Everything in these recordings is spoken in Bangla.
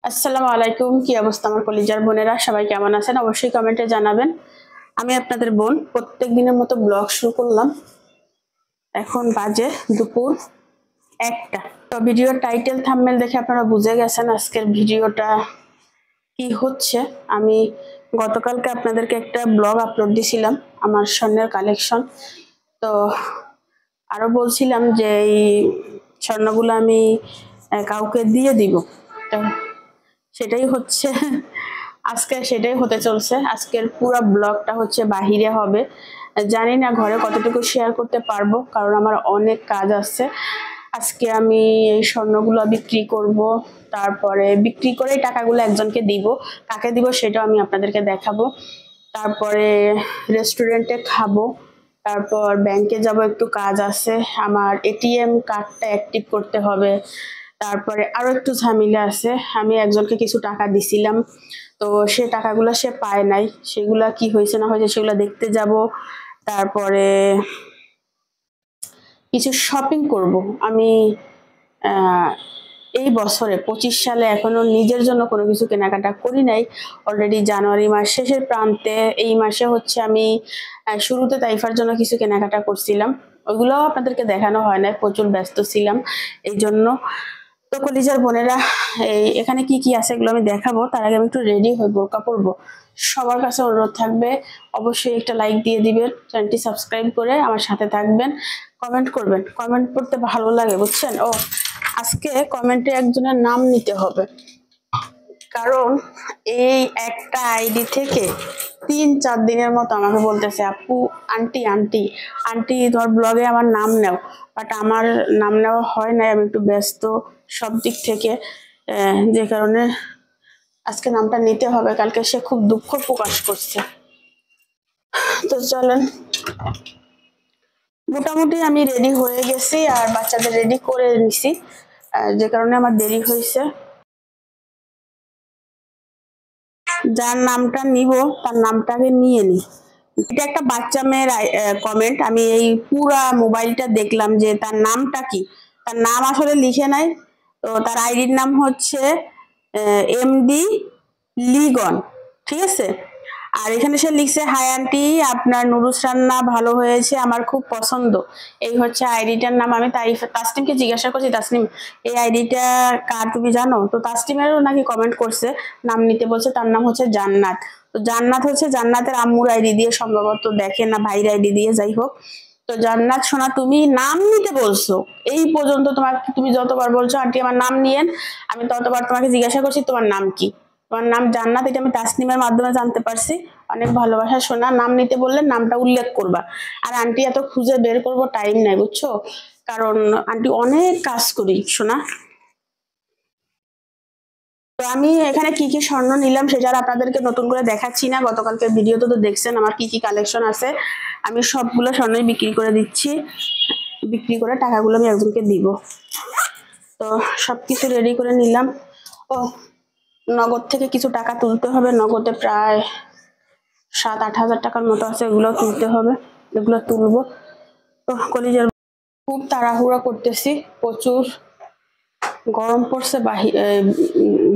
আসসালামু আলাইকুম। কি অবস্থা আমার কলিজার বোনেরা? সবাই কেমন আছেন? অবশ্যই কমেন্টে জানাবেন। আমি আপনাদের বোন প্রত্যেক দিনের মতো ব্লগ শুরু করলাম। এখন বাজে দুপুর 1টা। তো ভিডিওর টাইটেল থাম্বনেল দেখে আপনারা বুঝে গেছেন আজকের ভিডিওটা কি হচ্ছে। আমি গতকালকে আপনাদেরকে একটা ব্লগ আপলোড দিছিলাম আমার স্বর্ণের কালেকশন। তো আরো বলছিলাম যে এই স্বর্ণগুলো আমি কাউকে দিয়ে দিব। তো সেটাই হচ্ছে আজকে সেটাই হতে চলছে। আজকের পুরো ব্লগটা হচ্ছে বাহিরে হবে। জানি না ঘরে কতটুকু শেয়ার করতে পারবো, কারণ আমার অনেক কাজ আছে। আজকে আমি এই স্বর্ণগুলো বিক্রি করব, তারপরে বিক্রি করে টাকাগুলো একজনকে দিব। কাকে দিব সেটাও আমি আপনাদেরকে দেখাবো। তারপরে রেস্টুরেন্টে খাবো, তারপর ব্যাংকে যাব, একটু কাজ আছে। আমার এটিএম কার্ডটা অ্যাক্টিভ করতে হবে। তারপরে আরো একটু ঝামেলা আছে। আমি একজনকে কিছু টাকা দিছিলাম, তো সে টাকাগুলো সে পায় নাই। সেগুলা কি হয়েছে না হয়েছে সেগুলো দেখতে যাব। তারপরে কিছু শপিং করব আমি। এই বছরে 25 সালে এখনো নিজের জন্য কোনো কিছু কেনাকাটা করি নাই। অলরেডি জানুয়ারি মাস শেষের প্রান্তে, এই মাসে হচ্ছে আমি শুরুতে তাইফার জন্য কিছু কেনাকাটা করছিলাম। ওইগুলোও আপনাদেরকে দেখানো হয় না, প্রচুর ব্যস্ত ছিলাম এই জন্য। তো কলিজার বোনেরা, এখানে কি কি আছে এগুলো আমি দেখাবো। তার আগে আমি একটু রেডি হয়ে বোরকা পরবো। সবার কাছে অনুরোধ থাকবে, অবশ্যই একটা লাইক দিয়ে দিবেন, চ্যানেলটি সাবস্ক্রাইব করে আমার সাথে থাকবেন, কমেন্ট করবেন। কমেন্ট করতে ভালো লাগে বুঝছেন। ও আজকে কমেন্টে একজনের নাম নিতে হবে, কারণ এই একটা আইডি থেকে 3-4 দিনের মতো আমাকে বলতেছে, আপু আন্টি আন্টি আন্টি ধর ব্লগে আমার নাম নেও। বাট আমার নাম নেওয়া হয় নাই, আমি একটু ব্যস্ত সব দিক থেকে। যে কারণে আজকে নামটা নিতে হবে। কালকে সে খুব দুঃখ প্রকাশ করছে। তো চলেন, মোটামুটি আমি রেডি হয়ে গেছি আর বাচ্চাদের রেডি করে নিছি, যে কারণে আমার দেরি হয়েছে। যার নামটা নিব তার নামটাকে নিয়ে নি। এটা একটা বাচ্চা মেয়ের কমেন্ট। আমি এই পুরা মোবাইলটা দেখলাম যে তার নামটা কি। তার নাম আসলে লিখে নাই। তো তার আইডির নাম হচ্ছে এমডি লিগন, ঠিক আছে। আর এখানে সে লিখছে, হাই আন্টি, আপনার নুডলস রান্না ভালো হয়েছে, আমার খুব পছন্দ। এই হচ্ছে আইডিটার নাম। আমি তাসনিমকে জিজ্ঞাসা করছি, তাসনিম এই আইডিটা কার তুমি জানো? তো তাসনিমেরও নাকি কমেন্ট করছে, নাম নিতে বলছে। তার নাম হচ্ছে জান্নাত। তো জান্নাত হচ্ছে জান্নাতের আম্মুর আইডি দিয়ে সম্ভবত, দেখে না ভাইয়ের আইডি দিয়ে, যাই হোক। তো জান্নাত সোনা, তুমি নাম নিতে বলছো, এই পর্যন্ত তুমি যতবার বলছো আন্টি আমার নাম নিয়েন, আমি ততবার তোমাকে জিজ্ঞাসা করছি তোমার নাম কি। তোমার নাম জান্নাত, এটা আমি তাসনিমের মাধ্যমে জানতে পারছি। অনেক ভালোবাসা সোনা, নাম নিতে বললে নামটা উল্লেখ করবা। আর আন্টি এত খুঁজে বের করবো টাইম নাই বুঝছো, কারণ আন্টি অনেক কাজ করি সোনা। তো আমি এখানে কি কি স্বর্ণ নিলাম সেটা আর আপনাদেরকে নতুন করে দেখাচ্ছি না। গতকালকে ভিডিওতে তো দেখছেন আমার কি কি কালেকশন আছে। আমি সবগুলো স্বর্ণই বিক্রি করে দিচ্ছি, বিক্রি করে টাকাগুলো আমি একজনকে দিব। তো সবকিছু রেডি করে নিলাম। ও নগদ থেকে কিছু টাকা তুলতে হবে, নগদে প্রায় 7-8 হাজার টাকার মতো আছে, এগুলো তুলতে হবে, এগুলো তুলবো। তো কলিজার খুব তাড়াহুড়া করতেছি, প্রচুর গরম পড়ছে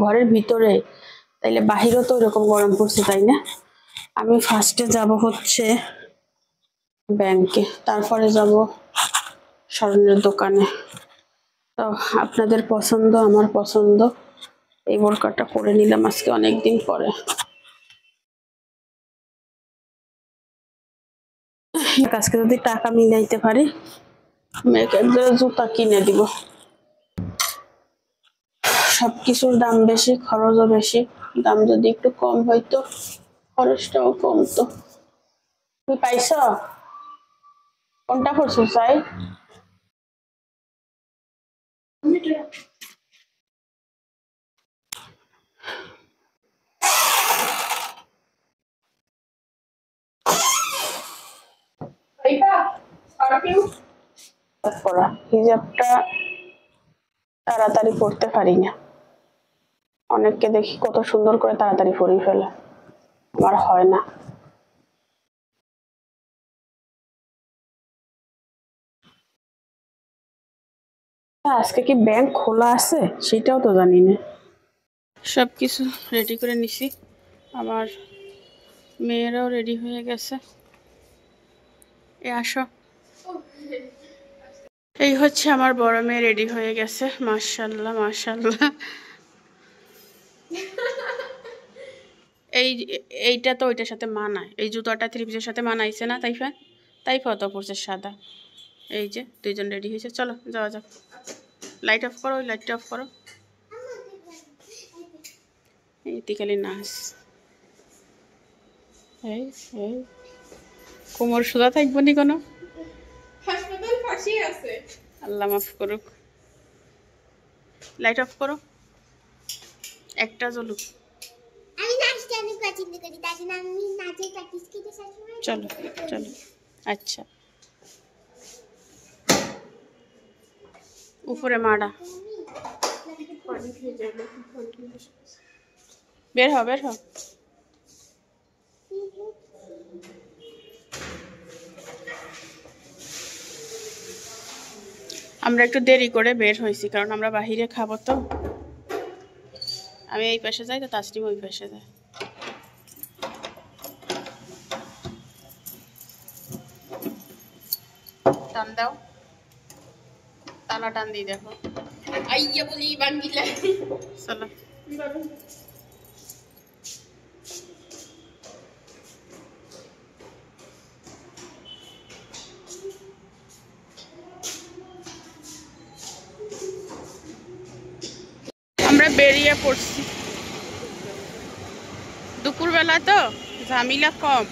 ঘরের ভিতরে, তাইলে বাহিরেও তো এরকম গরম পড়ছে তাই না। আমি ফার্স্টে যাব হচ্ছে ব্যাংকে, তারপরে যাব স্বর্ণের দোকানে। তো আপনাদের পছন্দ আমার পছন্দ, এই বোরকাটা পরে নিলাম আজকে অনেকদিন পরে। আজকে যদি টাকা মিলাইতে পারি মেয়েকে একজোড়া জুতা কিনে দিব। সবকিছুর দাম বেশি, খরচও বেশি। দাম যদি একটু কম হইতো খরচটাও কমতো। তুই পাইছ কোনটা করছো চাই? পরা হিজাবটা তাড়াতাড়ি পড়তে পারি না। অনেককে দেখি কত সুন্দর করে তাড়াতাড়ি পরিয়ে ফেলে, আমার হয় না। আজকে কি ব্যাংক খোলা আছে সেটাও তো জানি না। সব কিছু রেডি করে নিছি, আমার মেয়েরাও রেডি হয়ে গেছে। এ আসো, এই হচ্ছে আমার বড় মেয়ে রেডি হয়ে গেছে। মাশাআল্লাহ মাশাআল্লাহ। এইটা তো ওইটার সাথে মানায়, এই জুতোটা থ্রি পিসের সাথে মানাইছে না? তাইফা তো পড়ছে সাদা। এই যে দুইজন রেডি হয়েছে, চলো যাওয়া যাক। লাইট অফ করো, ওই লাইটটা অফ করো। ইতিকালি নাচ, এই এই কোমর সোজা থাকবো নি কোনো? হাসপাতাল ফাঁসি আছে, আল্লাহ মাফ করুক। লাইট অফ করো, একটা জ্বলুক। চলো চলো, আচ্ছা উপরে মাডা, বের হ বের হ। আমরা একটু দেরি করে বের হয়েছি, কারণ আমরা বাহিরে খাবো তো। আমি এই পাশে যাই, তো তাসলিম ওই পাশে যায়। টান দাও, তালা টান দিয়ে দেখো। আইয়া বলি বাঙ্গিলা, চলো। আমরা বেরিয়ে পড়ছি, দুপুরবেলা তো ঝামেলা কম।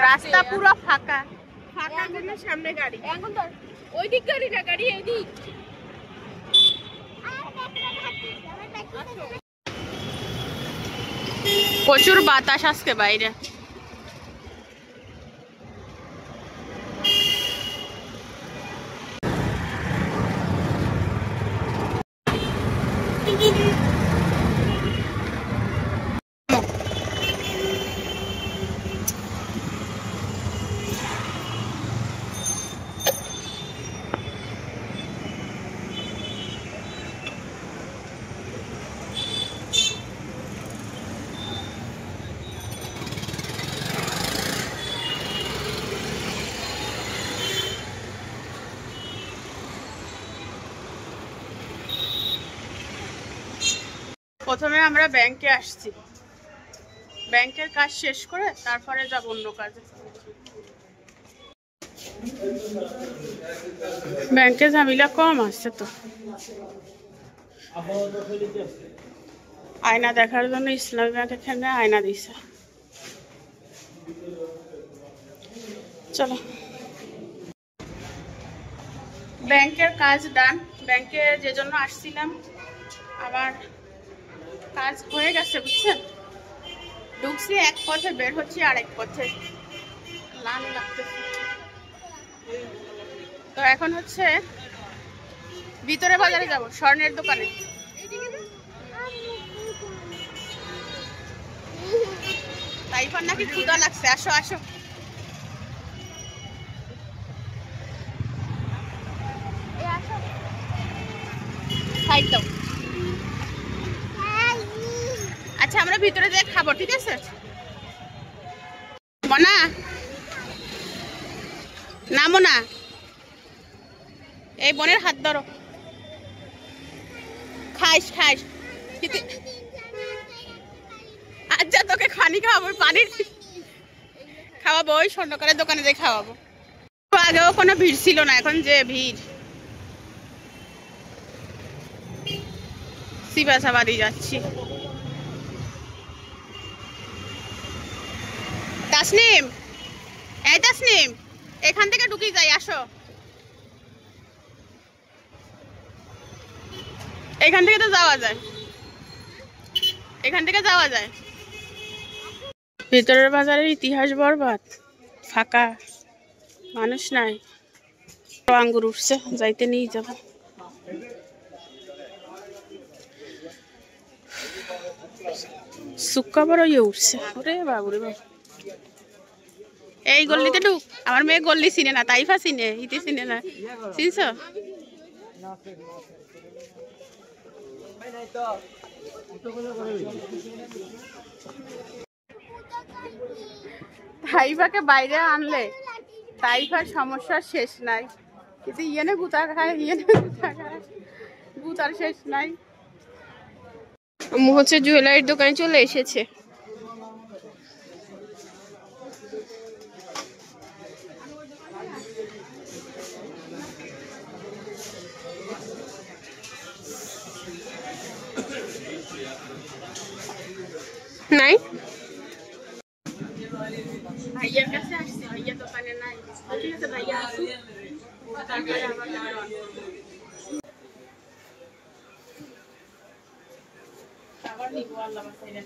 রাস্তা পুরো ফাঁকা ফাঁকা, জন্য সামনে গাড়ি, এখন তো ওই দিক গাড়ি না, গাড়ি এই দিক। প্রচুর বাতাস আজকে বাইরে। প্রথমে আমরা ব্যাংকে আসছি, ব্যাংকের কাজ শেষ করে তারপরে যাব অন্য কাজে। ব্যাংকে ঝামেলা কম আছে তো। আয়না দেখার জন্য ইসলামী ব্যাংক এখানে আয়না দিছে। চলো, ব্যাংকের কাজ ডান। ব্যাংকে যে জন্য আসছিলাম আমার কাজ হয়ে গেছে, বুঝছেন। ঢুকছি এক পথে, বের হচ্ছি আরেক পথে, লাল লাগতেছে। তো এখন হচ্ছে ভিতরে বাজারে যাব, স্বর্ণের দোকানে। তাইফার নাকি ক্ষুধা লাগছে, আসো আসো। আচ্ছা আমরা ভিতরে যেয়ে খাবো, ঠিক আছে? মনা নামো না, এই বোনের হাত ধরো, খাইস খাইস। আচ্ছা তোকে খানি খাওয়াবো, পানির খাওয়াবো, ওই স্বর্ণকারের দোকানে যেয়ে খাওয়াবো। আগেও কোনো ভিড় ছিল না, এখন যে ভিড়। সিবাসাবাদী যাচ্ছি। তাসনিম, এই তাসনিম, এখান থেকে ঢুকি যাই, আসো। এখান থেকে তো যাওয়া যায়, এখান থেকে যাওয়া যায়। ভিতরের বাজারের ইতিহাস বরবাদ, ফাঁকা, মানুষ নাই। আঙ্গুর উঠছে, যাইতে নিয়ে যাব। সুক্কা বড় ইয়ে উঠছে। ওরে বাবুরে বাবু, এই গল্লিতে ঢুক। আমার মেয়ে গল্লি চিনে না, তাইফা চিনে, ইতি চিনে না। চিনছ? তাইফাকে বাইরে আনলে তাইফার সমস্যার শেষ নাই, কিন্তু ইয়েনে গুতা খায়, ইয়েনে গুতা খায়, গুতার শেষ নাই। হচ্ছে জুয়েলারির দোকানে চলে এসেছে। নাই ভাইয়ার কাছে আসছে, ভাইয়া দোকানে নাই। ঠিক আছে ভাইয়া আসুক, তারপরে আবার আবার নিবো। আল্লাহ বাসাইলে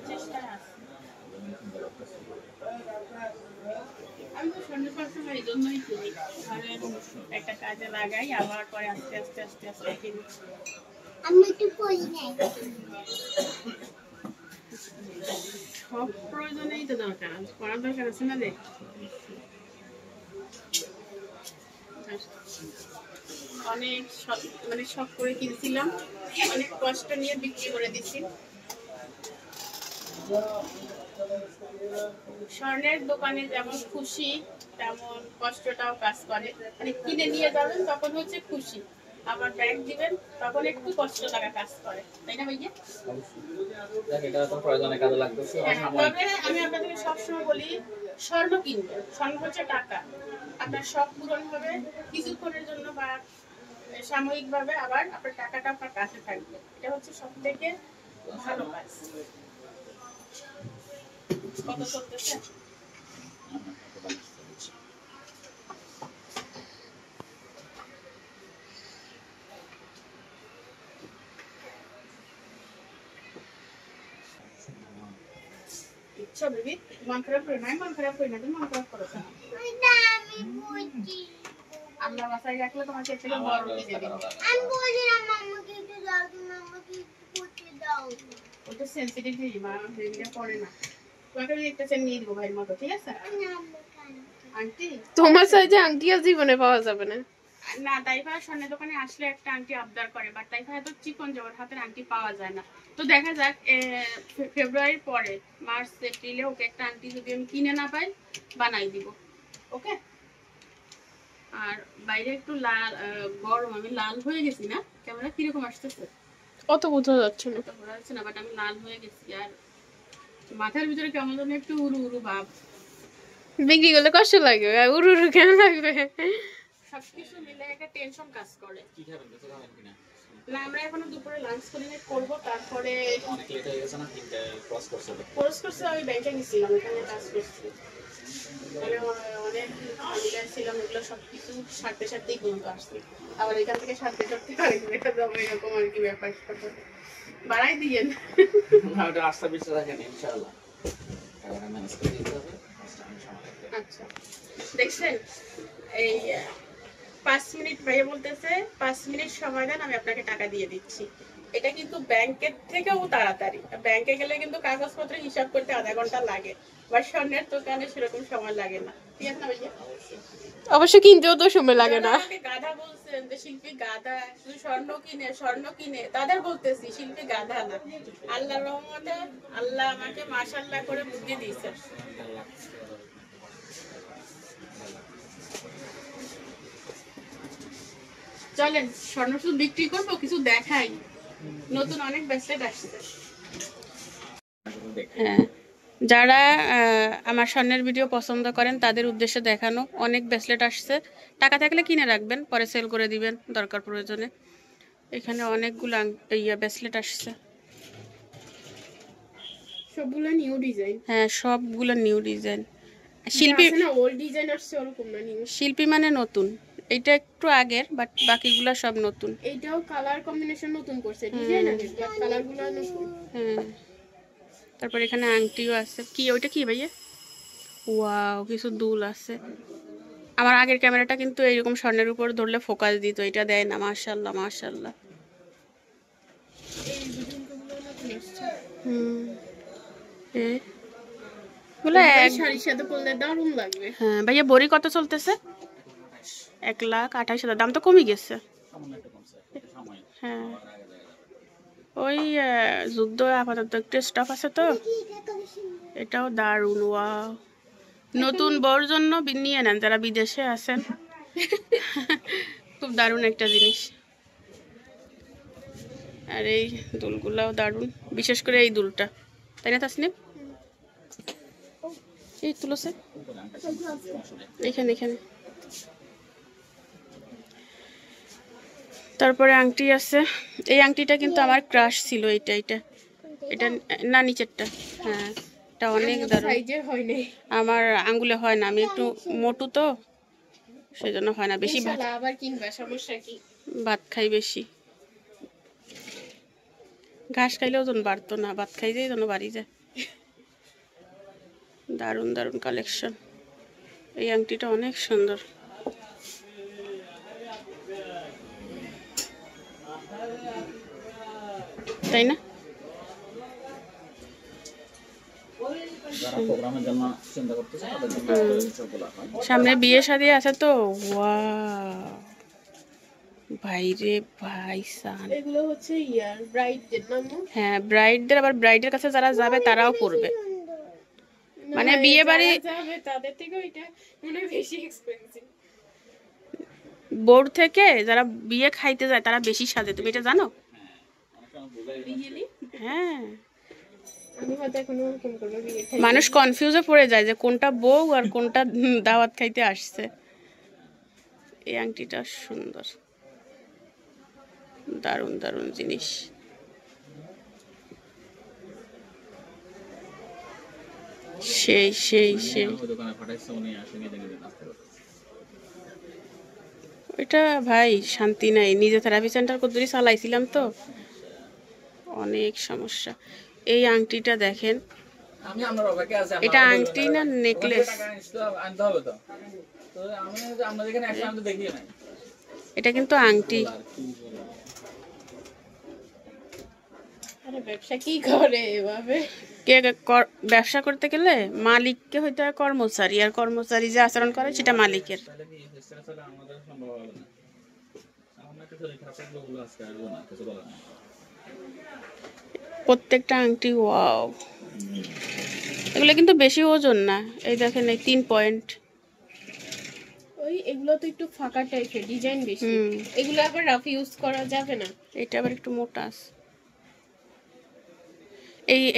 চেষ্টায় আছে। আমি তো সবসময় এই জন্যই কিনি, একটা কাজে লাগাই, আবার পরে আস্তে আস্তে আস্তে আস্তে কিনি। সব প্রয়োজনেই তো দরকার, করার দরকার আছে না রে। অনেক মানে শখ করে কিনছিলাম, অনেক কষ্ট নিয়ে বিক্রি করে দিচ্ছি। স্বর্ণের দোকানে যেমন খুশি তেমন কষ্টটাও কাজ করে। মানে কিনে নিয়ে যাবেন তখন হচ্ছে খুশি, আবার ব্যাগ দিবেন তখন একটু কষ্ট লাগা কাজ করে, তাই না ভাইয়া? তবে আমি আপনাদেরকে সবসময় বলি, স্বর্ণ কিনবেন। স্বর্ণ হচ্ছে টাকা, আপনার শখ পূরণ হবে কিছুক্ষণের জন্য বা সাময়িক ভাবে, আবার আপনার টাকাটা আপনার কাছে থাকবে। এটা হচ্ছে সব থেকে ভালো কাজ। কত চলতেছে? ইচ্ছা বেবি, মন খারাপ করে নাই, মন খারাপ করে না, তুমি মন খারাপ করো না। আমরা বাসায় রাখলে তোমাকে এর থেকে বড় কিনে দেব। আমি বলি না মাম্মাকে একটু দাও, তুমি আমাকে একটু করতে দাও। ওটা সেনসিটিভ জিনিস, মা বেবিটা পড়ে না। তোমাকে আমি একটা চেন নিয়ে দেবো ভাইয়ের মতো, ঠিক আছে? আন্টি তোমার সাইজে আংটি আর জীবনে পাওয়া যাবে না। না, তাইফা স্বর্ণের দোকানে আসলে একটা আংটি আবদার করে, বাট তাইফা এত চিকন যে ওর হাতের আংটি পাওয়া যায় না। তো দেখা যাক ফেব্রুয়ারির পরে মার্চ এপ্রিলে ওকে একটা আংটি যদি আমি কিনে না পাই বানাই দিব, ওকে? আর বাইরে একটু লাল গরম, আমি লাল হয়ে গেছি না? ক্যামেরা কিরকম আসতেছে? অত বোঝা যাচ্ছে না, বোঝা যাচ্ছে না, বাট আমি লাল হয়ে গেছি। আর মাথার ভিতরে কেমন যেন একটু উড়ু উড়ু ভাব। বিক্রি করলে কষ্ট লাগবে, আর উড়ু উড়ু কেন লাগবে? সবকিছু মিলে একটা টেনশন কাজ করে। না, আমরা এখনো দুপুরে লাঞ্চ করবো, তারপরে অনেক লেট হয়ে গেছে না, 3টা ক্রস করছে। আমি ব্যাংকে গেছিলাম, এখানে কাজ করছি, মানে অনেক ঝামেলায় ছিলাম, এগুলো সবকিছু সারতে সারতেই ঘুমতে আসছি। আবার এখান থেকে সারতে সারতে আরেক দেখা যাবো, এরকম আর কি ব্যাপার। বাড়াই দিয়েন না, ওটা রাস্তা পিছনে রাখেন ইনশাআল্লাহ। আচ্ছা, দেখছেন এই 5 মিনিট ভাইয়া বলতেছে 5 মিনিট সময় দেন, আমি আপনাকে টাকা দিয়ে দিচ্ছি। এটা কিন্তু ব্যাংকের থেকেও তাড়াতাড়ি। ব্যাংকে গেলে কিন্তু কাগজপত্র হিসাব করতে আধা ঘন্টা লাগে, বা স্বর্ণের দোকানে সেরকম সময় লাগে না, ঠিক আছে না ভাইয়া? অবশ্য কিনতেও তো সময় লাগে না। গাধা বলছেন যে শিল্পী গাধা, শুধু স্বর্ণ কিনে, তাদের বলতেছি শিল্পী গাধা না। আল্লাহর রহমতে আল্লাহ আমাকে মাশাআল্লাহ করে বুদ্ধি দিয়েছে। চলেন স্বর্ণ শুধু বিক্রি করবো, কিছু দেখাই, নতুন অনেক ব্রেসলেট আসছে। হ্যাঁ, যারা আমার স্বর্ণের ভিডিও পছন্দ করেন তাদের উদ্দেশ্যে দেখানো, অনেক ব্রেসলেট আসছে। টাকা থাকলে কিনে রাখবেন, পরে সেল করে দিবেন দরকার প্রয়োজনে। এখানে অনেকগুলো ব্রেসলেট আসছে, সবগুলো নিউ ডিজাইন। হ্যাঁ, সবগুলো নিউ ডিজাইন। শিল্পী না, ওল্ড ডিজাইন আসছে ওরকম না, নিউ। শিল্পী মানে নতুন, এটা একটু আগের, বাট বাকিগুলো সব নতুন। এইটাও কালার কম্বিনেশন নতুন করছে, ডিজাইন আগের, বাট কালারগুলো নতুন। হ্যাঁ, তারপর এখানে আংটিও আছে। কি ওইটা কি ভাইয়া? ওয়াও, কিছু দুল আছে। আমার আগের ক্যামেরাটা কিন্তু এইরকম স্বর্ণের উপর ধরলে ফোকাস দিত, এটা দেয় না। মাশাআল্লাহ মাশাআল্লাহ। শাড়ির সাথে পরলে দারুণ লাগবে। হ্যাঁ ভাইয়া, বড়ি কত চলতেছে? 1,28,000। দাম তো কমই গেছে। হ্যাঁ, ওই যুদ্ধ আপাতত একটু স্টপ আছে তো। এটাও দারুণ। ওয়াও, নতুন বউর জন্য নিয়ে নেন যারা বিদেশে আছেন। খুব দারুণ একটা জিনিস। আর এই দুলগুলাও দারুণ, বিশেষ করে এই দুলটা, তাই না তাসনিম? এই তুলছে এখানে এখানে। তারপরে আংটি আছে। এই আংটিটা কিন্তু আমার ক্রাশ ছিল। এটা এটা এটা না, নিচেরটা। হ্যাঁ, এটা অনেক দারুণ। আমার আঙ্গুলে হয় না, আমি একটু মোটু তো, সেজন্য হয় না বেশি। আবার কিনবা, সমস্যা কি? ভাত খাই বেশি, ঘাস খাইলে ওজন বাড়তো না, ভাত খাইলে যেন বাড়ি যায়। দারুণ দারুণ কালেকশন। এই আংটিটা অনেক সুন্দর, তাই না? সামনে বিয়ে শাদী আছে তো। ওয়াও ভাই রে ভাই সান, এগুলো হচ্ছে ইয়ার ব্রাইডদের না? হ্যাঁ ব্রাইডদের, আবার ব্রাইডের কাছে যারা যাবে তারাও পরবে। মানে বিয়ে বাড়ি যাবে তাদের থেকে এটা মনে বেশি এক্সপেন্সিভ। বোর্ড থেকে যারা বিয়ে খাইতে যায় তারা বেশি সাজে, তুমি এটা জানো? হ্যাঁ, মানুষ কনফিউজে পড়ে যায় যে কোনটা বউ আর কোনটা দাওয়াত খাইতে আসছে। এই আংটিটা সুন্দর, দারুণ দারুণ জিনিস। সেই সেই সেই ওইটা ভাই শান্তি নাই। নিজে থেরাপি সেন্টার কতদূরই চালাইছিলাম তো, অনেক সমস্যা। এই আংটিটা দেখেন, এটা আংটি না নেকলেস? এটা কিন্তু আংটি। ব্যবসা কি করে এভাবে? কে ব্যবসা করতে গেলে মালিককে হইতে হয় কর্মচারী, আর কর্মচারী যে আচরণ করে সেটা মালিকের। প্রত্যেকটা আংটি ওয়াও। এগুলো কিন্তু বেশি ওজন না। এই দেখেন, এই 3 পয়েন্ট। ওই এগুলো তো একটু ফাঁকা টাইপের, ডিজাইন বেশি। এগুলো আবার রাফ ইউজ করা যাবে না। এটা আবার একটু মোটা আছে।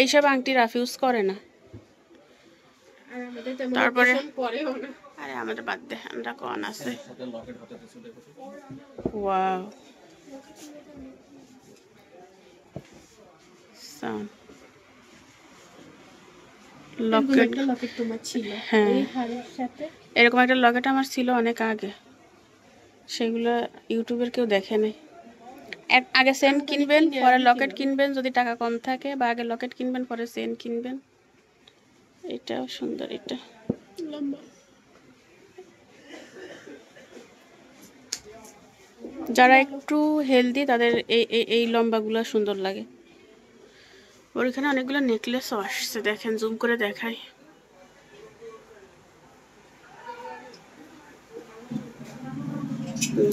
এইসব আংটি রাফ ইউজ করে না। আর আমাদের তেমন তারপরে পরেও না। আরে আমাদের বাদ দে, আমরা কোন আছে। ওয়াও, লকেট তোমার ছিল? হ্যাঁ, এই হারের সাথে এরকম একটা লকেট আমার ছিল অনেক আগে, সেগুলো ইউটিউবের কেউ দেখে নাই। আগে চেন কিনবেন, পরে লকেট কিনবেন যদি টাকা কম থাকে, বা আগে লকেট কিনবেন পরে চেন কিনবেন। এটাও সুন্দর, এটা লম্বা। যারা একটু হেলদি তাদের এই লম্বাগুলো সুন্দর লাগে। ওইখানে অনেকগুলো নেকলেসও আসছে, দেখেন জুম করে দেখাই।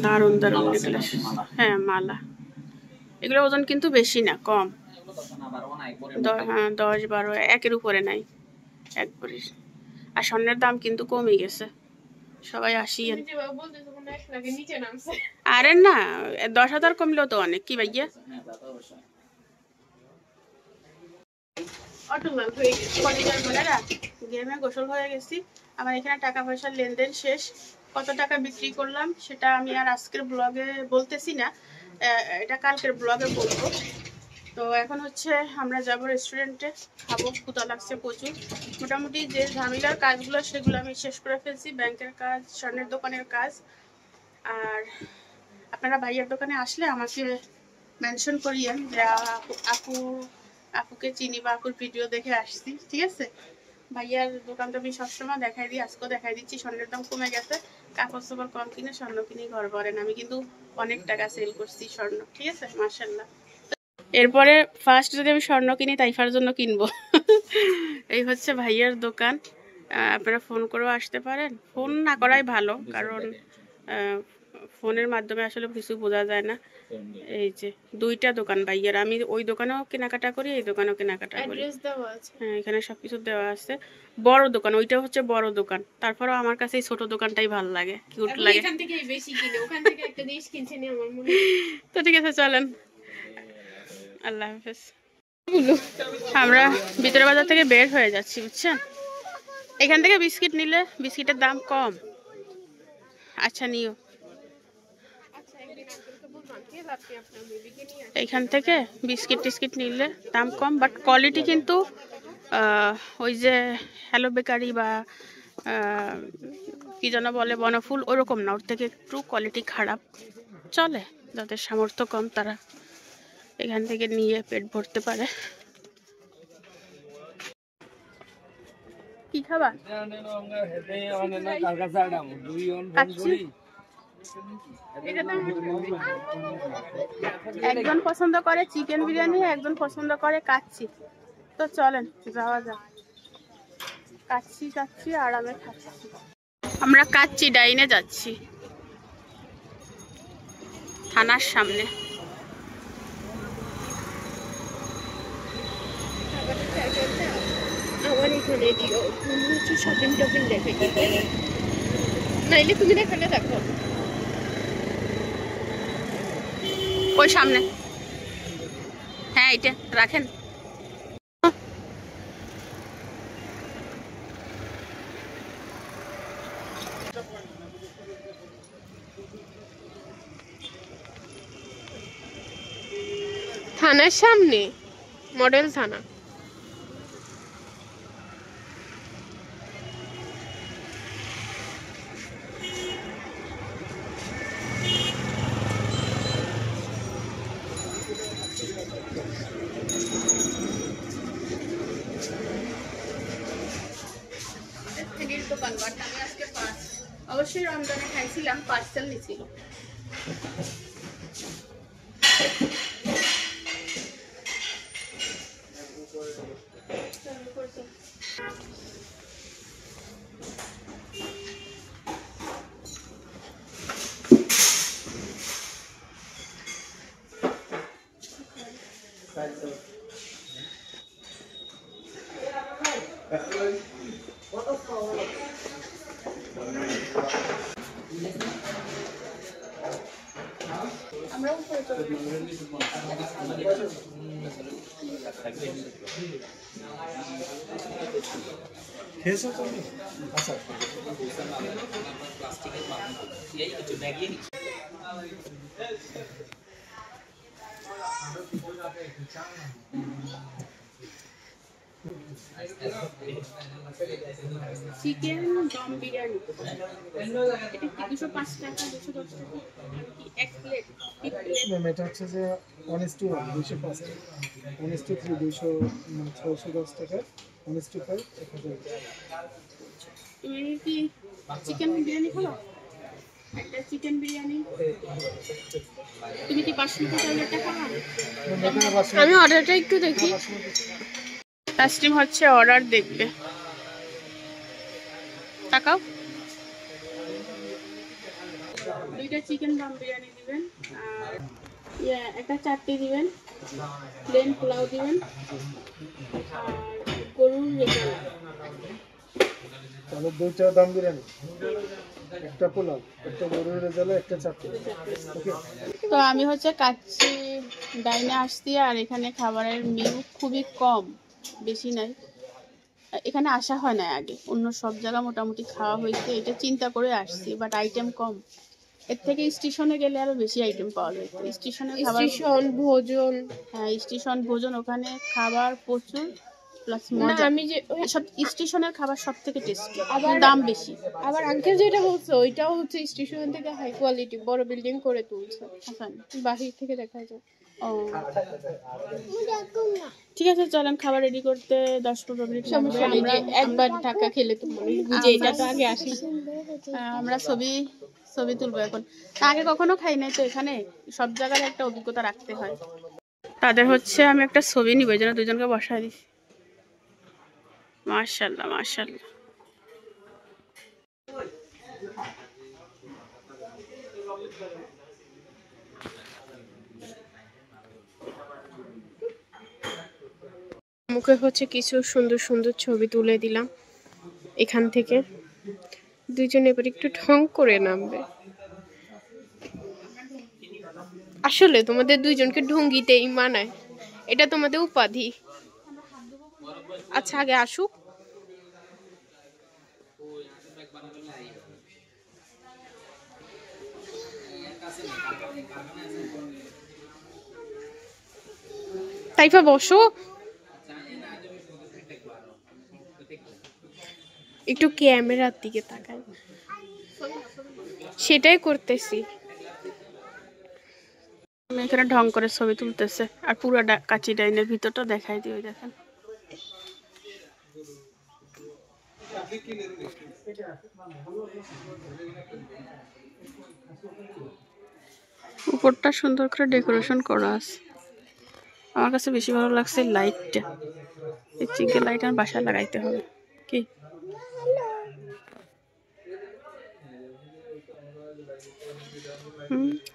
দারুণ দারুণ নেকলেস। হ্যাঁ মালা, এগুলো ওজন কিন্তু বেশি না, কম। হ্যাঁ 10-12 একের উপরে নাই, একবারে। আর স্বর্ণের দাম কিন্তু কমে গেছে, সবাই 80। আরে না, 10,000 কমলেও তো অনেক, কি ভাইয়া? গেমে গোসল হয়ে গেছি, আমার এখানে টাকা পয়সার লেনদেন শেষ। কত টাকা বিক্রি করলাম সেটা আমি আর আজকের ব্লগে বলতেছি না, এটা কালকের ব্লগে বলবো। তো এখন হচ্ছে আমরা যাব রেস্টুরেন্টে, খাবো, ক্ষুধা লাগছে প্রচুর। মোটামুটি যে ঝামেলার কাজগুলো সেগুলো আমি শেষ করে ফেলছি, ব্যাংকের কাজ, স্বর্ণের দোকানের কাজ। আর আপনারা ভাইয়ার দোকানে আসলে আমাকে মেনশন করিয়েন যে আপুকে চিনি বা আপুর ভিডিও দেখে আসছি, ঠিক আছে? ভাইয়ার দোকানটা আমি সবসময় দেখাই দিই, আজকেও দেখাই দিচ্ছি। স্বর্ণের দাম কমে গেছে, কাপড় চোপড় কম কিনে স্বর্ণ কিনে ঘর ভরেন। আমি কিন্তু অনেক টাকা সেল করছি স্বর্ণ, ঠিক আছে, মাশাআল্লাহ। এরপরে ফার্স্ট যদি আমি স্বর্ণ কিনি তাইফার জন্য কিনবো। এই হচ্ছে ভাইয়ার দোকান, আপনারা ফোন করেও আসতে পারেন। ফোন না করাই ভালো, কারণ ফোনের মাধ্যমে আসলে কিছু বোঝা যায় না। এই যে দুইটা দোকান ভাইয়ার, আমি ওই দোকানেও কেনাকাটা করি, এই দোকানেও কেনাকাটা করি। হ্যাঁ, এখানে সবকিছু দেওয়া আছে। বড় দোকান, ওইটা হচ্ছে বড় দোকান, তারপরেও আমার কাছে এই ছোট দোকানটাই ভালো লাগে, কিউট লাগে। এখান থেকে বেশি কিনে, ওখান থেকে একটা জিনিস কিনছে নি আমার মনে। তো ঠিক আছে, চলেন, আল্লাহ হাফেজ। আমরা ভিতরে বাজার থেকে বের হয়ে যাচ্ছি, বুঝছেন। এখান থেকে বিস্কিট নিলে বিস্কিটের দাম কম। আচ্ছা, নিও। এইখান থেকে বিস্কিট টিস্কিট নিলে দাম কম, বাট কোয়ালিটি কিন্তু ওই যে হ্যালো বেকারি বা কি যেন বলে বনফুল, ওরকম না, ওর থেকে একটু কোয়ালিটি খারাপ। চলে, যাদের সামর্থ্য কম তারা এখান থেকে নিয়ে পেট ভরতে পারে। কি খাবা? একজন পছন্দ করে চিকেন বিরিয়ানি, একজন পছন্দ করে কাচ্চি। তো চলেন যাওয়া যাক, কাচ্চি কাচ্চি আরামে খাচ্ছি। আমরা কাচ্চি ডাইনে যাচ্ছি, থানার সামনে। আমার এখানে দিও, মনে হচ্ছে শপিং টপিং দেখে নাইলে তুমি দেখালে দেখো ওই সামনে। হ্যাঁ, এটা রাখেন। থানার সামনে, মডেল থানা। অবশ্যই রমজানে খাইছিলাম, পার্সেল নিছিল। আমরা উপরে চলে খেয়েছো তুমি? আচ্ছা, চিকেন দম বিরিয়ানি, এটা কি 205 টাকা, 210 টাকা, এক প্লেট? এটা হচ্ছে যে 1:1, 205 টাকা, 1:3, 610 টাকা, 1:5, 1000 টাকা। তুমি কি চিকেন বিরিয়ানি খাও? একটা চিকেন বিরিয়ানি। তুমি কি বাসমতি চাউলেরটা খাও? আমি অর্ডারটা একটু দেখি। তাসলিম হচ্ছে অর্ডার দেখবে, তাকাও। দুইটা চিকেন দম বিরিয়ানি দিবেন, আর একটা চাটনি দিবেন, প্লেন পোলাও দিবেন, আর গরুর রেজালা। তাহলে 2টা দম বিরিয়ানি, একটা পোলাও, একটা গরুর রেজালা, একটা চাটনি। ওকে। তো আমি হচ্ছে কাচ্চি ডাইনে আসছি, আর এখানে খাবারের মেনু খুবই কম, বেশি নাই। এখানে আসা হয় না আগে, অন্য সব জায়গা মোটামুটি খাওয়া হয়েছে, এটা চিন্তা করে আসছি, বাট আইটেম কম। এর থেকে স্টেশনে গেলে আরো বেশি আইটেম পাওয়া যায়। স্টেশনের খাবার, স্টেশন ভোজন, হ্যাঁ স্টেশন ভোজন, ওখানে খাবার প্রচুর প্লাস না মজা। আমি যে সব স্টেশনের খাবার সব থেকে টেস্টি, আবার দাম বেশি। আবার আঙ্কেল যেটা বলছে ওইটাও হচ্ছে স্টেশন থেকে হাই কোয়ালিটি বড় বিল্ডিং করে তুলছে, হাসান, বাহির থেকে দেখা যায়। ও ঠিক ঠিক আছে, চলেন খাবার রেডি করতে 10-15 মিনিট লাগবে। সমস্যা নেই, যে একবার ঢাকা খেলে তো মানুষ বুঝে এটা তো আগে আসি। আমরা ছবি তুলবো এখন। আগে কখনো খাই নাই তো, এখানে সব জায়গার একটা অভিজ্ঞতা রাখতে হয়। তাদের হচ্ছে আমি একটা ছবি নিব, এই জন্য দুজনকে বসাই দিছি। মাশাআল্লাহ মাশাআল্লাহ। মুখে হচ্ছে কিছু সুন্দর সুন্দর ছবি তুলে দিলাম এখান থেকে। দুইজন এবার একটু ঢং করে নামবে। আসলে তোমাদের দুইজনকে ঢঙ্গিতেই মানায়, এটা তোমাদের উপাধি। আচ্ছা আগে আসুক। তাইফা বসো, একটু ক্যামেরার দিকে তাকাই। সেটাই করতেছি। আমি এখানে ঢং করে ছবি তুলতেছে, আর পুরো কাচি ডাইনের ভিতরটা দেখাই দিই। ওই দেখেন উপরটা সুন্দর করে ডেকোরেশন করা আছে। আমার কাছে বেশি ভালো লাগছে লাইটটা। এই চিকেন লাইট আমার বাসায় লাগাইতে হবে। কি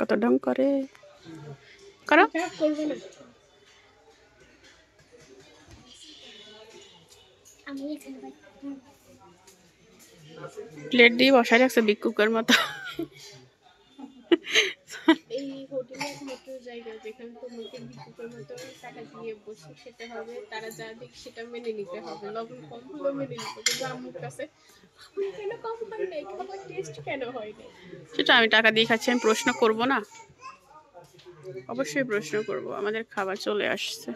কত ঢং করে করো। প্লেট দিয়ে বসাই রাখছে ভিক্ষুকের মতো। এই হোটেলে একমাত্র জায়গা যেখানে তোমাকে ভিক্ষুকের মতো টাকা দিয়ে বসে খেতে হবে, তারা যা দিক সেটা মেনে নিতে হবে। লবণ কম হলেও মেনে নিতে হবে, কিন্তু আম্মুর কাছে কেন কম হয় নাই, খাবার টেস্ট কেন হয় নাই। সেটা আমি টাকা দিয়ে খাচ্ছি, আমি প্রশ্ন করব না? অবশ্যই প্রশ্ন করব। আমাদের খাবার চলে আসছে।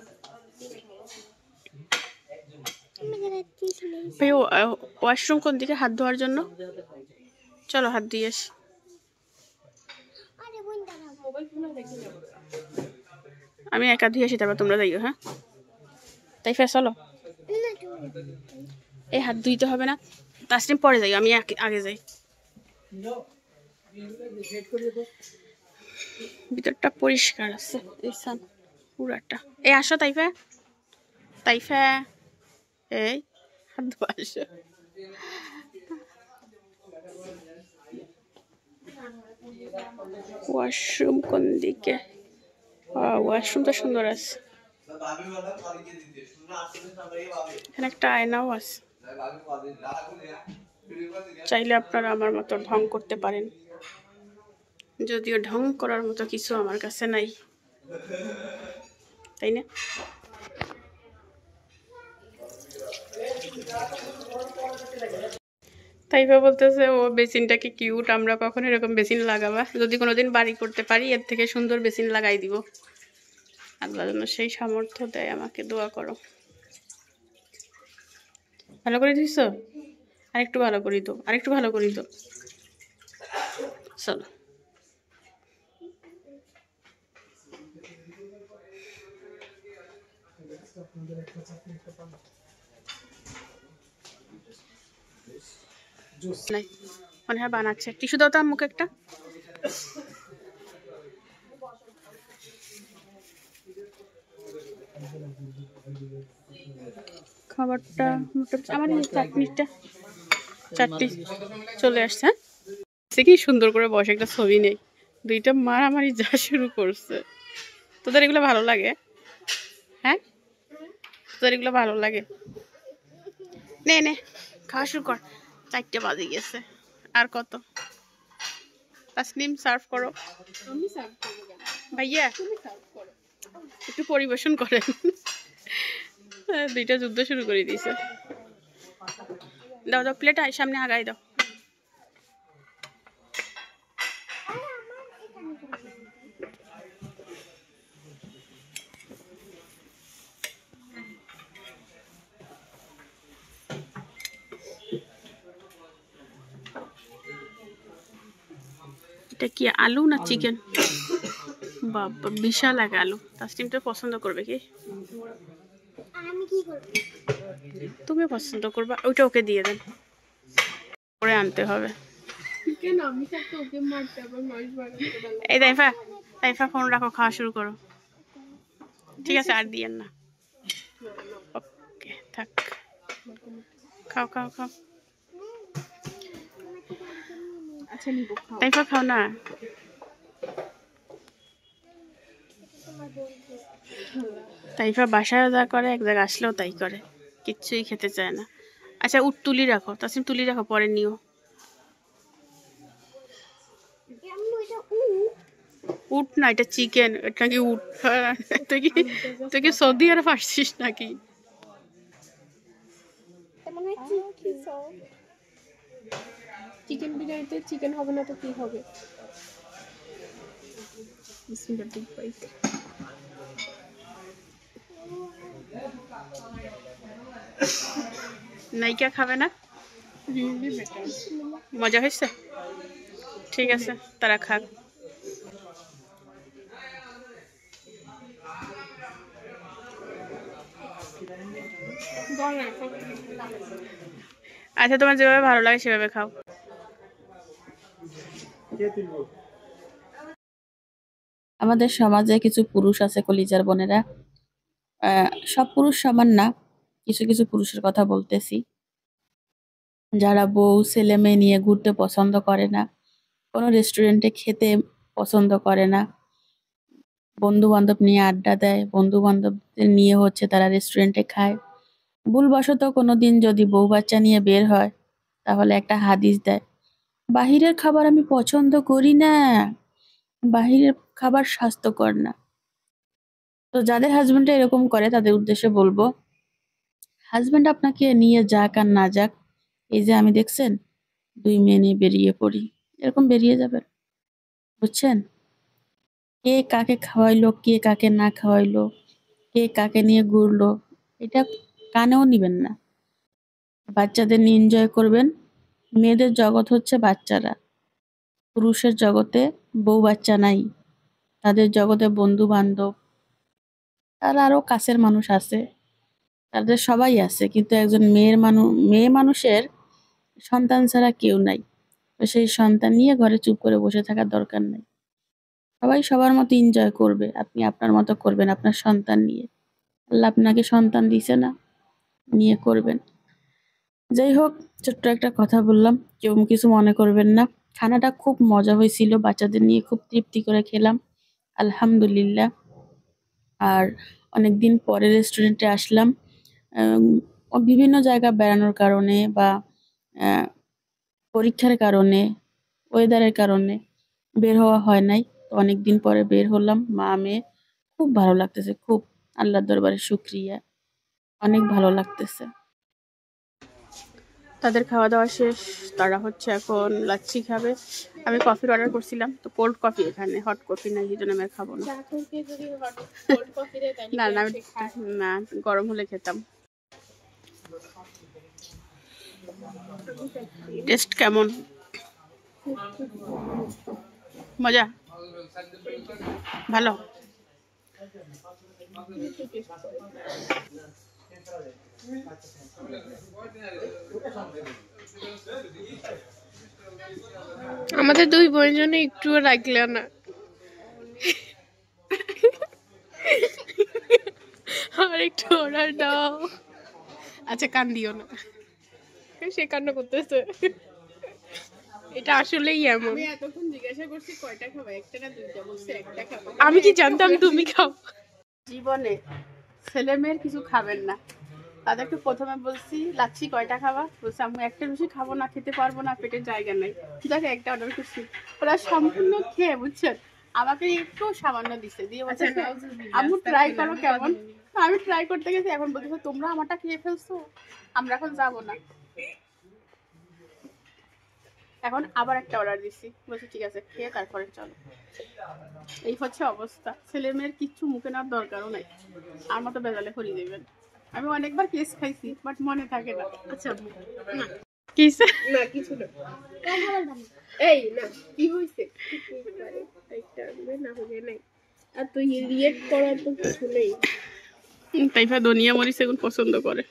ভাই ওয়াশরুম কোন দিকে হাত ধোয়ার জন্য? চলো হাত দিয়ে আসি। আমি একা ধুয়ে আসি, তারপর তোমরা যাইও। হ্যাঁ তাই চলো। এই হাত ধুইতে হবে না, তাসনিম পরে যাই, আমি আগে যাই। ভিতরটা পরিষ্কার আছে পুরাটা। এই আসো তাইফা, তাইফা এই হাত ধোয়া আসো। ওয়াশরুম কোন দিকে? ওয়াশরুমটা সুন্দর আছে, এখানে একটা আয়নাও আছে। চাইলে আপনারা আমার মতো ঢং করতে পারেন, যদিও ঢং করার মতো কিছু আমার কাছে নাই, তাই না? তাইফা বলতেছে ও বেসিনটা কি কিউট, আমরা কখন এরকম বেসিন লাগাবা? যদি কোনোদিন বাড়ি করতে পারি এর থেকে সুন্দর বেসিন লাগাই দিব। আল্লাহ যেন সেই সামর্থ্য দেয় আমাকে, দোয়া করো। ভালো করে দিস, আরেকটু ভালো করি তো, আরেকটু ভালো করি তো। চলো নাই, মনে হয় বানাচ্ছে। টিস্যু দাও তো মুখে একটা। খাবারটা আমার এই চাটনি চলে আসছে। হ্যাঁ কি সুন্দর করে বসে একটা ছবি নেই, দুইটা মারামারি যা শুরু করছে। তোদের এগুলো ভালো লাগে? হ্যাঁ তোদের এগুলো ভালো লাগে? নে নে খাওয়া শুরু কর, 4টা বাজে গেছে। আর কত? তাসনিম সার্ভ করো। আমি সার্ভ করব কেন? ভাইয়া তুমি সার্ভ করো। একটু পরিবেশন করেন। দুইটা যুদ্ধ শুরু করে দিয়েছে। দাও দাও প্লেট সামনে আগাই দাও। এটা কি আলু না চিকেন? বাবা বিশাল এক আলু। তাসনিম তো পছন্দ করবে কি? তুমি পছন্দ করবা, ওইটা ওকে দিয়ে দেন, করে আনতে হবে। কেন আমি থাকতে ওকে মারতে আবার মাছ বাড়াতে পারলাম। এই তাইফা, তাইফা ফোন রাখো, খাওয়া শুরু করো। ঠিক আছে, আর দিয়েন না। ওকে থাক, খাও খাও খাও। আচ্ছা নিব, খাও। তাইফা খাও না। তাইফা বাসায় যা করে এক জায়গায় আসলেও তাই করে, কিচ্ছুই খেতে চায় না। আচ্ছা উট তুলি রাখো, তাসিম তুলি রাখো, পরে নিও। উট না, এটা চিকেন, এটা কি উট? তুই কি সৌদি আরব আসছিস নাকি? চিকেন বিরিয়ানিতে চিকেন হবে না তো কি হবে? বিসমিল্লাহ, বিগ বাইট। নাইকা খাবে না? Really better. মজা হয়েছে? ঠিক আছে, তারা খাক। আচ্ছা তোমার যেভাবে ভালো লাগে সেভাবে খাও। আমাদের সমাজে কিছু পুরুষ আছে কলিজার বোনেরা, সব পুরুষ সমান না, কিছু কিছু পুরুষের কথা বলতেছি, যারা বউ ছেলে মেয়ে নিয়ে ঘুরতে পছন্দ করে না, কোনো রেস্টুরেন্টে খেতে পছন্দ করে না, বন্ধু বান্ধব নিয়ে আড্ডা দেয়, বন্ধু বান্ধবদের নিয়ে হচ্ছে তারা রেস্টুরেন্টে খায়। ভুলবশত কোনোদিন যদি বউ বাচ্চা নিয়ে বের হয়, তাহলে একটা হাদিস দেয়, বাহিরের খাবার আমি পছন্দ করি না, বাহিরের খাবার স্বাস্থ্যকর না। তো যাদের হাজবেন্ড এরকম করে তাদের উদ্দেশ্যে বলবো, হাজবেন্ড আপনাকে নিয়ে যাক আর না যাক, এই যে আমি দেখছেন 2 মেয়ে নিয়ে বেরিয়ে পড়ি, এরকম বেরিয়ে যাবেন, বুঝছেন? কে কাকে খাওয়াইলো, কে কাকে না খাওয়াইলো, কে কাকে নিয়ে ঘুরলো, এটা কানেও নিবেন না। বাচ্চাদের নিয়ে এনজয় করবেন। মেয়েদের জগৎ হচ্ছে বাচ্চারা, পুরুষের জগতে বউ বাচ্চা নাই, তাদের জগতে বন্ধু বান্ধব আর আরো কাছের মানুষ আছে, তাদের সবাই আছে, কিন্তু একজন মেয়ে মানুষের সন্তান ছাড়া কেউ নাই। তো সেই সন্তান নিয়ে ঘরে চুপ করে বসে থাকার দরকার নাই। সবাই সবার মতো এনজয় করবে, আপনি আপনার মতো করবেন আপনার সন্তান নিয়ে। আল্লাহ আপনাকে সন্তান দিছে না, নিয়ে করবেন। যাই হোক, ছোট্ট একটা কথা বললাম, কেউ কিছু মনে করবেন না। খানাটা খুব মজা হয়েছিল, বাচ্চাদের নিয়ে খুব তৃপ্তি করে খেলাম, আলহামদুলিল্লাহ। আর অনেকদিন পরে রেস্টুরেন্টে আসলাম, বিভিন্ন জায়গা বেড়ানোর কারণে বা পরীক্ষার কারণে, ওয়েদারের কারণে বের হওয়া হয় নাই। তো অনেকদিন পরে বের হলাম, মা মেয়ে, খুব ভালো লাগতেছে, খুব, আল্লাহর দরবারে শুকরিয়া, অনেক ভালো লাগতেছে। তাদের খাওয়া দাওয়া শেষ, তারা হচ্ছে এখন লাচ্ছি খাবে। আমি কফির অর্ডার করছিলাম, তো কোল্ড কফি, এখানে হট কফি নাই, এই জন্য আমি আর খাবো না। না না না, গরম হলে খেতাম। টেস্ট কেমন? মজা? ভালো? আমাদের 2 বোনের জন্য একটুও রাখলে না। আর একটু অর্ডার দাও। আচ্ছা কান দিও না, সে কান্না করতেছে। এটা আসলেই এমন। আমি এতক্ষণ জিজ্ঞাসা করছি কয়টা খাবে, একটা না দুইটা, বলছে একটা খাবে। আমি কি জানতাম তুমি খাও? জীবনে ছেলে মেয়ের কিছু খাবেন না, তাদেরকে প্রথমে বলছি লাচ্ছি কয়টা খাবা, বলছে আমি একটা বেশি খাবো না, খেতে পারবো না, পেটের জায়গা নাই। দেখো একটা অর্ডার করছি, ওরা সম্পূর্ণ খেয়ে, বুঝছেন, আমাকে একটু সামান্য দিচ্ছে, দিয়ে বলছে আম্মু ট্রাই করো কেমন। আমি ট্রাই করতে গেছি, এখন বলতেছে তোমরা আমারটা খেয়ে ফেলছো, আমরা এখন যাবো না। এখন আবার একটা অর্ডার দিচ্ছি, বলছি ঠিক আছে খেয়ে তারপরে চলো। এই হচ্ছে অবস্থা, ছেলে মেয়ের কিচ্ছু মুখে নেওয়ার দরকারও নাই, আর মতো বেজালে করে দেবেন। আমি অনেকবার কেস খাইছি, বাট মনে থাকে না। আচ্ছা না কিসে না কিছু না, এই না কি হইছে, একটা না হয়ে নাই, আর তুই রিয়েক্ট করার তো কিছু নেই। তাইফা ধনিয়া মরিচ এখন পছন্দ করে।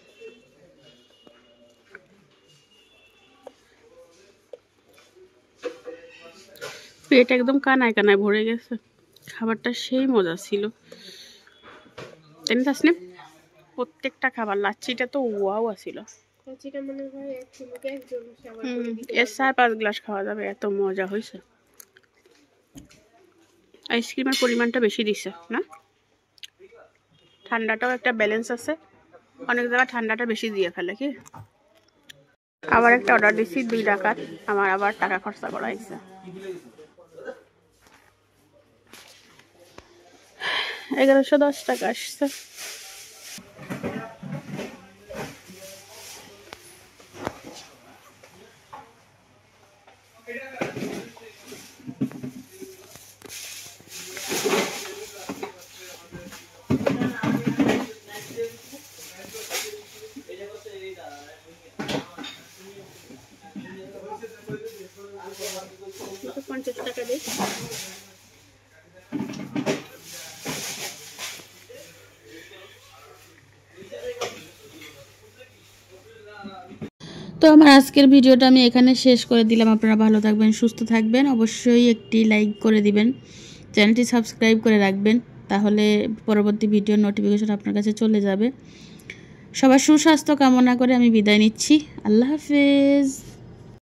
পেট একদম কানায় কানায় ভরে গেছে। খাবারটা সেই মজা ছিল, তাই না তাসনিম? প্রত্যেকটা খাবার, লাচ্ছিটা তো ওয়াও ছিল। লাচ্ছিটা মনে হয় এক কিলোকে একজন সবার এর 4-5 গ্লাস খাওয়া যাবে, এত মজা হয়েছে। আইসক্রিমের পরিমাণটা বেশি দিছে না, ঠান্ডাটাও একটা ব্যালেন্স আছে, অনেক জায়গায় ঠান্ডাটা বেশি দিয়ে ফেলে কি। আবার একটা অর্ডার দিছি 2 টাকার, আমার আবার টাকা খরচা করা হয়েছে। 1110 টাকা আসছে। তো 50 টাকা দেই। তো আমার আজকের ভিডিওটা আমি এখানে শেষ করে দিলাম। আপনারা ভালো থাকবেন, সুস্থ থাকবেন, অবশ্যই একটি লাইক করে দিবেন, চ্যানেলটি সাবস্ক্রাইব করে রাখবেন, তাহলে পরবর্তী ভিডিওর নোটিফিকেশন আপনার কাছে চলে যাবে। সবার সুস্বাস্থ্য কামনা করে আমি বিদায় নিচ্ছি। আল্লাহ হাফেজ।